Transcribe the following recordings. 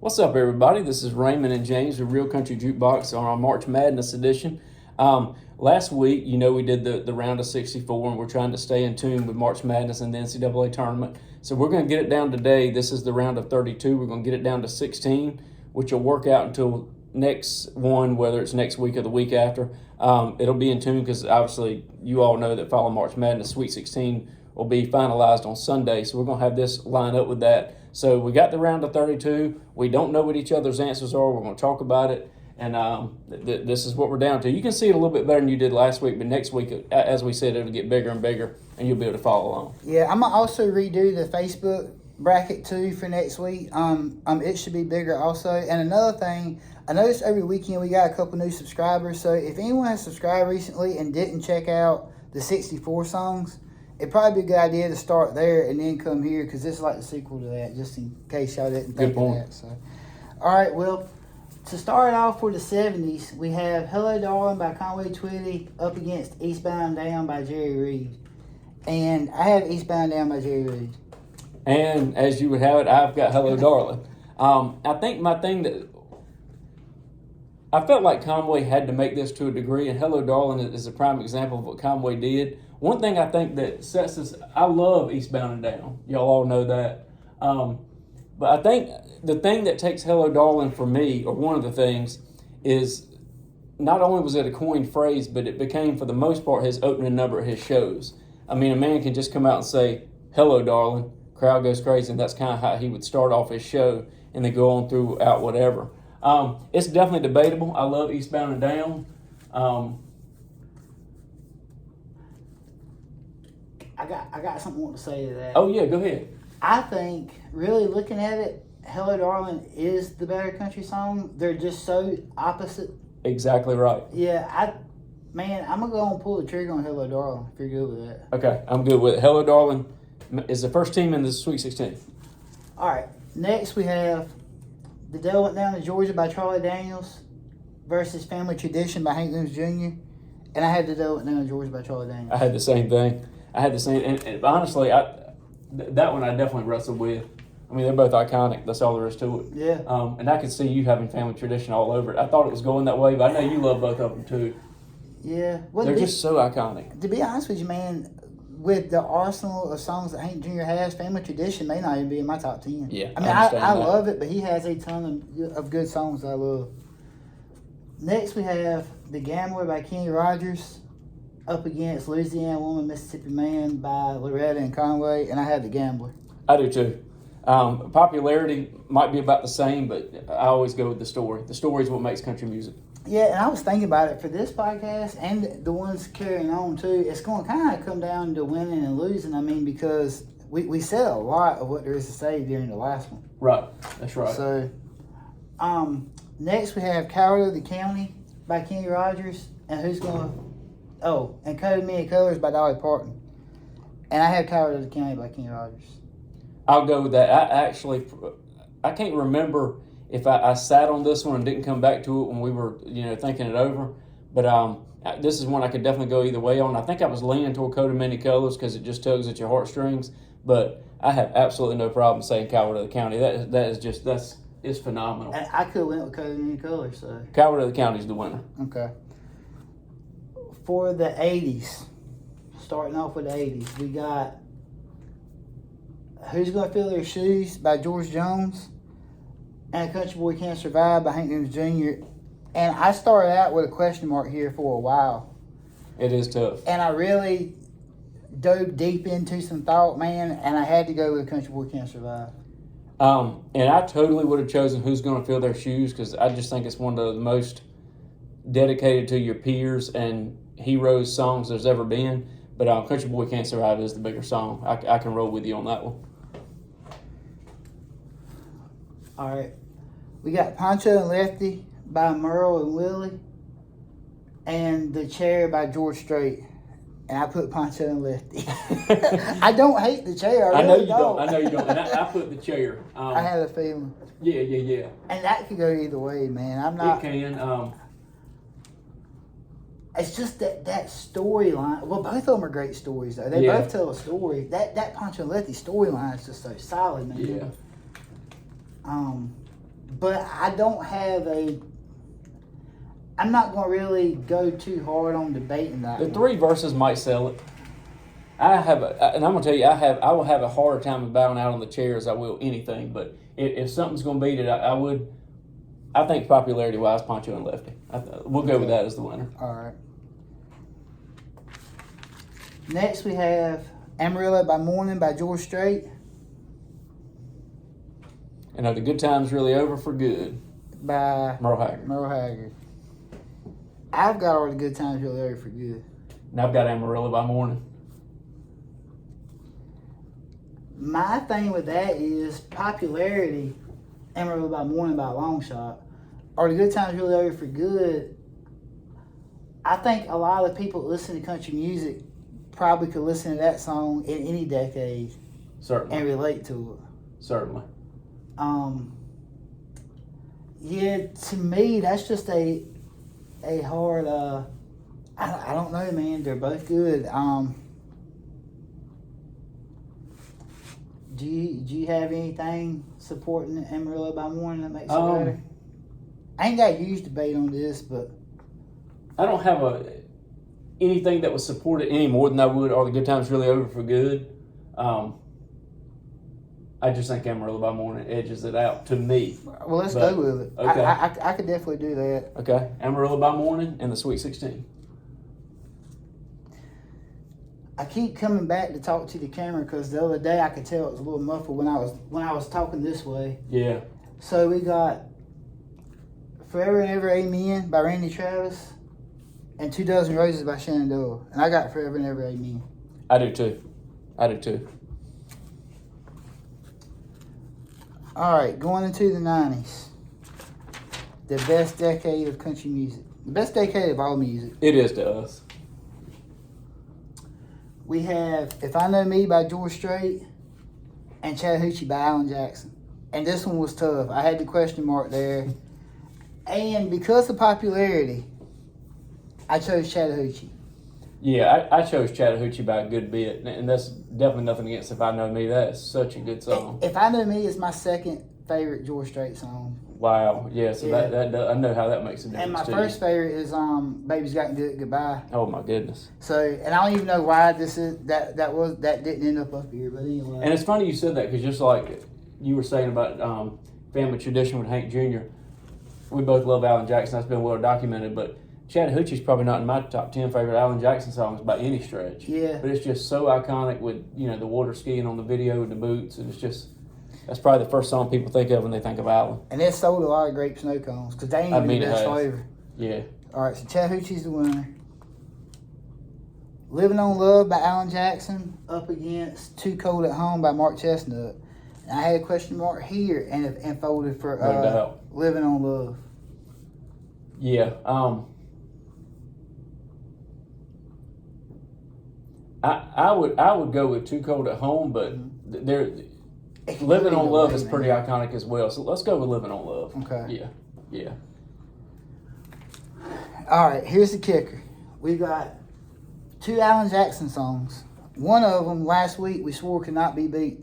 What's up, everybody? This is Raymond and James with Real Country Jukebox on our March Madness edition. Last week, we did the round of 64, and we're trying to stay in tune with March Madness and the NCAA tournament. So we're going to get it down today. This is the round of 32. We're going to get it down to 16, which will work out until next one, whether it's next week or the week after. It'll be in tune because obviously you all know that following March Madness, Sweet 16 will be finalized on Sunday. So we're going to have this line up with that. So we got the round of 32. We don't know what each other's answers are. We're going to talk about it. And this is what we're down to. You can see it a little bit better than you did last week, but next week, as we said, it'll get bigger and bigger, and you'll be able to follow along. Yeah, I'm going to also redo the Facebook bracket, too, for next week. It should be bigger also. And another thing, I noticed every weekend we got a couple new subscribers. So if anyone has subscribed recently and didn't check out the 64 songs, it'd probably be a good idea to start there and then come here because this is like the sequel to that, just in case y'all didn't think of that. So, all right, well, to start off for the 70s, we have Hello Darling by Conway Twitty up against Eastbound and Down by Jerry Reed. And I have Eastbound and Down by Jerry Reed. And as you would have it, I've got Hello Darling. I think my thing that I felt like Conway had to make this to a degree, and Hello Darling is a prime example of what Conway did. One thing I think that sets us, I love Eastbound and Down. Y'all all know that. But I think the thing that takes Hello Darling for me, or one of the things, is not only was it a coined phrase, but it became, for the most part, his opening number at his shows. I mean, a man can just come out and say, Hello Darling, crowd goes crazy, and that's kind of how he would start off his show, and then go on throughout whatever. It's definitely debatable. I love Eastbound and Down. I got something I want to say to that. Oh, yeah, go ahead. I think, really looking at it, Hello Darling is the better country song. They're just so opposite. Exactly right. Yeah, I'm going to go and pull the trigger on Hello Darling, if you're good with that. Okay, I'm good with it. Hello Darling is the first team in the Sweet 16. All right, next we have The Devil Went Down to Georgia by Charlie Daniels versus Family Tradition by Hank Williams Jr. And I had The Devil Went Down to Georgia by Charlie Daniels. I had the same thing. And honestly, that one I definitely wrestled with. I mean, they're both iconic. That's all there is to it. Yeah. And I could see you having Family Tradition all over it. I thought it was going that way, but I know you love both of them too. Yeah. Well, they're just so iconic. To be honest with you, man, with the arsenal of songs that Hank Jr. has, Family Tradition may not even be in my top 10. Yeah, I mean, I love it, but he has a ton of good songs I love. Next, we have The Gambler by Kenny Rogers up against Louisiana Woman, Mississippi Man by Loretta and Conway, and I have The Gambler. I do too. Popularity might be about the same, but I always go with the story. The story is what makes country music. Yeah, and I was thinking about it for this podcast and the ones carrying on too. It's going to kind of come down to winning and losing. I mean, because we said a lot of what there is to say during the last one. Right, that's right. So, next we have Coward of the County by Kenny Rogers, and who's going to... Oh, and Code Many Colors by Dolly Parton. And I have Coward of the County by Kenny Rogers. I'll go with that. I can't remember if I sat on this one and didn't come back to it when we were, thinking it over. But this is one I could definitely go either way on. I think I was leaning toward Coat of Many Colors because it just tugs at your heartstrings. But I have absolutely no problem saying Coward of the County. It's phenomenal. And I could have went with Code of Many Colors. So. Coward of the County is the winner. Okay. For the 80s, starting off with the 80s, we got Who's Gonna Fill Their Shoes by George Jones and Country Boy Can't Survive by Hank Williams Jr. And I started out with a question mark here for a while. It is tough. And I really dove deep into some thought, man, and I had to go with Country Boy Can't Survive. And I totally would have chosen Who's Gonna Fill Their Shoes because I just think it's one of the most dedicated to your peers and heroes songs there's ever been. But Country Boy Can't Survive is the bigger song. I can roll with you on that one. All right. We got Poncho and Lefty by Merle and Willie and The Chair by George Strait. And I put Poncho and Lefty. I don't hate The Chair. I know you don't. And I put The Chair. I had a feeling. Yeah. And that could go either way, man. I'm not. It can. It's just that storyline. Well, both of them are great stories, though. They both tell a story. That Poncho and Lefty storyline is just so solid, man. Yeah. but I don't have a. I'm not going to really go too hard on debating that. The one. 3 verses might sell it. And I'm gonna tell you, I will have a harder time of bowing out on the chair as I will anything. But if something's gonna beat it, I think popularity wise, Poncho and Lefty. We'll go with that as the winner. All right. Next we have Amarillo by Morning by George Strait. And are the good times really over for good? By Merle Haggard. Merle Haggard. I've got All the Good Times Really Over for Good. And I've got Amarillo by Morning. My thing with that is popularity. Amarillo by Morning by a long shot. Are the Good Times Really Over for Good? I think a lot of the people that listen to country music probably could listen to that song in any decade Certainly. and relate to it. Certainly. Yeah, to me, that's just a hard. I don't know, man. They're both good. Do you have anything supporting Amarillo by Morning that makes it better? I ain't got a huge debate on this, but I don't have anything that would support it any more than I would Are the Good Times Really Over for Good. I just think Amarillo by Morning edges it out to me. well, let's go with it. Okay. I could definitely do that. Okay, Amarillo by Morning and the Sweet 16. I keep coming back to talk to the camera because the other day I could tell it was a little muffled when I was talking this way. Yeah. So we got Forever and Ever Amen by Randy Travis and 2 Dozen Roses by Shenandoah. And I got Forever and Ever Amen. I do too. All right, going into the 90s. The best decade of country music. The best decade of all music. It is to us. We have If I Know Me by George Strait and Chattahoochee by Alan Jackson. And this one was tough. I had the question mark there. And because of popularity, I chose Chattahoochee. Yeah, I chose Chattahoochee by a good bit, and that's definitely nothing against If I Know Me. That's such a good song. If I Know Me is my second favorite George Strait song. Wow, yeah. So Yeah. that I know how that makes a difference. And my too. first favorite is Baby's Got to Do It Goodbye. Oh my goodness. So, and I don't even know why this is that didn't end up here, but anyway. And it's funny you said that because just like you were saying about family tradition with Hank Jr., we both love Alan Jackson. That's been well documented, but Chattahoochee's probably not in my top 10 favorite Alan Jackson songs by any stretch. Yeah. But it's just so iconic with, the water skiing on the video with the boots, and it's just, that's probably the first song people think of when they think of Alan. And it sold a lot of grape snow cones because they ain't even the best flavor. Yeah. All right, so Chattahoochee's the winner. Living on Love by Alan Jackson up against Too Cold at Home by Mark Chestnut. And I had a question mark here and folded for No doubt. Living on Love. Yeah. I would go with Too Cold at Home, but Living on Love is pretty iconic as well. So let's go with Living on Love. Okay. Yeah. All right, here's the kicker. We got 2 Alan Jackson songs. One of them last week we swore could not be beat.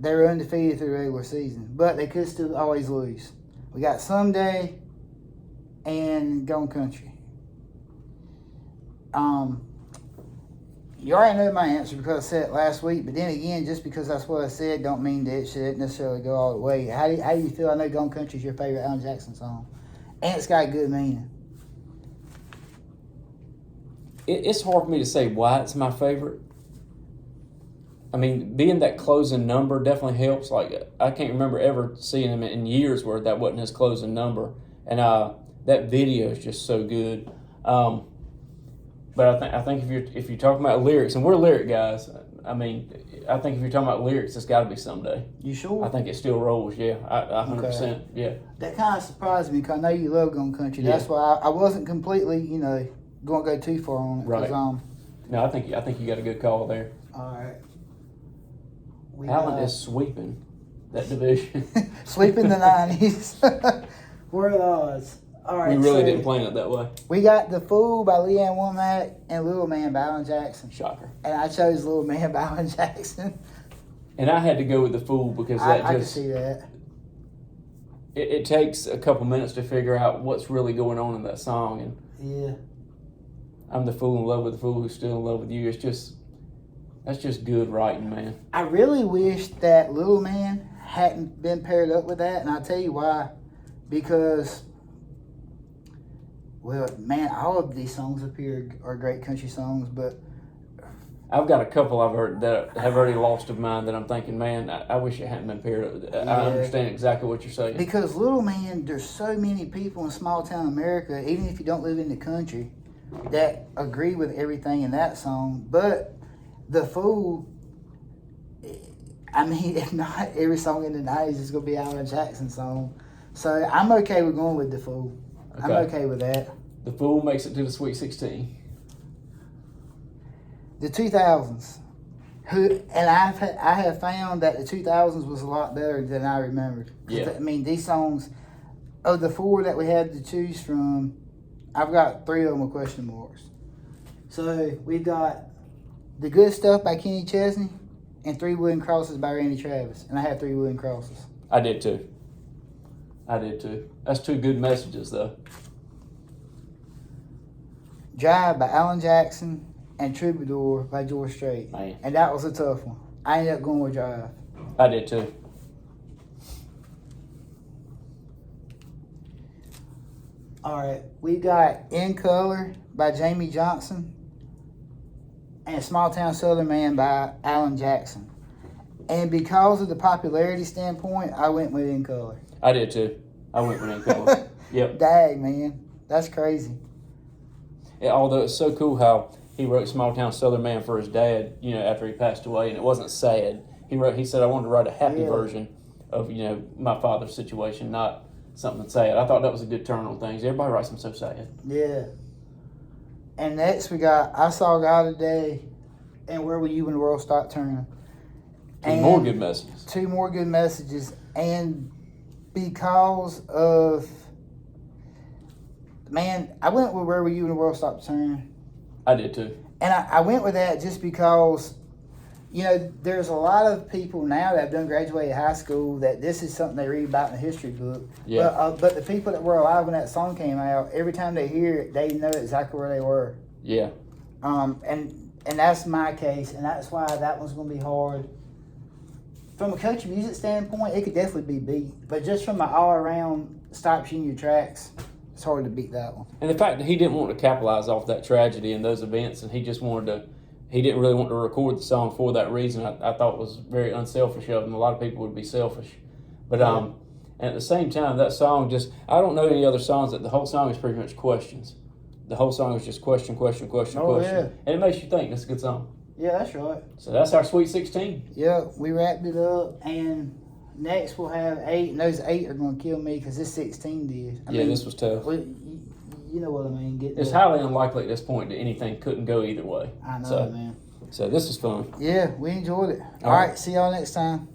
They were undefeated through the regular season, but they could still always lose. We got Someday and Gone Country. You already know my answer because I said it last week, but then again, just because that's what I said don't mean that it should necessarily go all the way. How do you feel? I know Gone Country is your favorite Alan Jackson song, and it's got good meaning. It's hard for me to say why it's my favorite. I mean, being that closing number definitely helps. Like, I can't remember ever seeing him in years where that wasn't his closing number. And that video is just so good. But I think if you're talking about lyrics, and we're lyric guys, I mean, I think if you're talking about lyrics, it's got to be Someday. You sure? I think it still rolls. Yeah, 100%. Yeah. That kind of surprised me because I know you love Gone Country. That's why I wasn't completely, going to go too far on it. Right. No, I think you got a good call there. All right. Alan is sweeping that division. Sweeping the 90s. We're at odds. All right. We really didn't plan it that way. We got The Fool by Leanne Womack and Little Man by Alan Jackson. Shocker. And I chose Little Man by Alan Jackson. And I had to go with The Fool because I can see that. it takes a couple minutes to figure out what's really going on in that song. And Yeah. I'm the fool in love with the fool who's still in love with you. That's just good writing, man. I really wish that Little Man hadn't been paired up with that, and I'll tell you why. Because, well, man, all of these songs up here are great country songs, but I've got a couple I've heard that have already lost of mine that I'm thinking, man, I wish it hadn't been paired up. Yeah. I understand exactly what you're saying. because Little Man, there's so many people in small town America, even if you don't live in the country, that agree with everything in that song. But The Fool, I mean, if not every song in the 90s is going to be Alan Jackson's song. So I'm okay with going with The Fool. I'm okay with that. The Fool makes it to the Sweet 16. The 2000s. I have found that the 2000s was a lot better than I remembered. 'Cause Yeah. I mean, these songs, of the 4 that we had to choose from, I've got 3 of them with question marks. So we've got The Good Stuff by Kenny Chesney and 3 Wooden Crosses by Randy Travis. And I have 3 Wooden Crosses. I did too. That's 2 good messages, though. Drive by Alan Jackson and Troubadour by George Strait. Man. And that was a tough one. I ended up going with Drive. I did too. All right, we got In Color by Jamie Johnson and Small Town Southern Man by Alan Jackson. And because of the popularity standpoint, I went with In Color. I did too. I went with In Color. Yep. Dang, man. That's crazy. Yeah, although it's so cool how he wrote Small Town Southern Man for his dad, after he passed away, and it wasn't sad. He said, I wanted to write a happy version of, my father's situation, not something sad. I thought that was a good turn on things. Everybody writes them so sad. Yeah. And next we got I Saw God Today and Where Were You When the World Stopped Turning. Two more good messages. 2 more good messages. And because of, man, I went with Where Were You When the World Stopped Turning. I did too. And I went with that just because, there's a lot of people now that have done graduated high school that this is something they read about in a history book. Yeah. But the people that were alive when that song came out, every time they hear it, they know exactly where they were. Yeah. And that's my case, and that's why that one's going to be hard. From a country music standpoint, it could definitely be beat. But just from an all-around stops you in your tracks, it's hard to beat that one. And the fact that he didn't want to capitalize off that tragedy and those events, and he just he didn't really want to record the song for that reason, I thought was very unselfish of him. A lot of people would be selfish. But and at the same time, that song I don't know any other songs that the whole song is pretty much questions. The whole song is just question. Yeah. And it makes you think. That's a good song. Yeah, that's right. So that's our Sweet 16. Yeah, we wrapped it up, and next we'll have 8, and those 8 are going to kill me because this 16 did. I mean, this was tough. You know what I mean. It's highly unlikely at this point that anything couldn't go either way. I know, man. So this is fun. Yeah, we enjoyed it. All right, see y'all next time.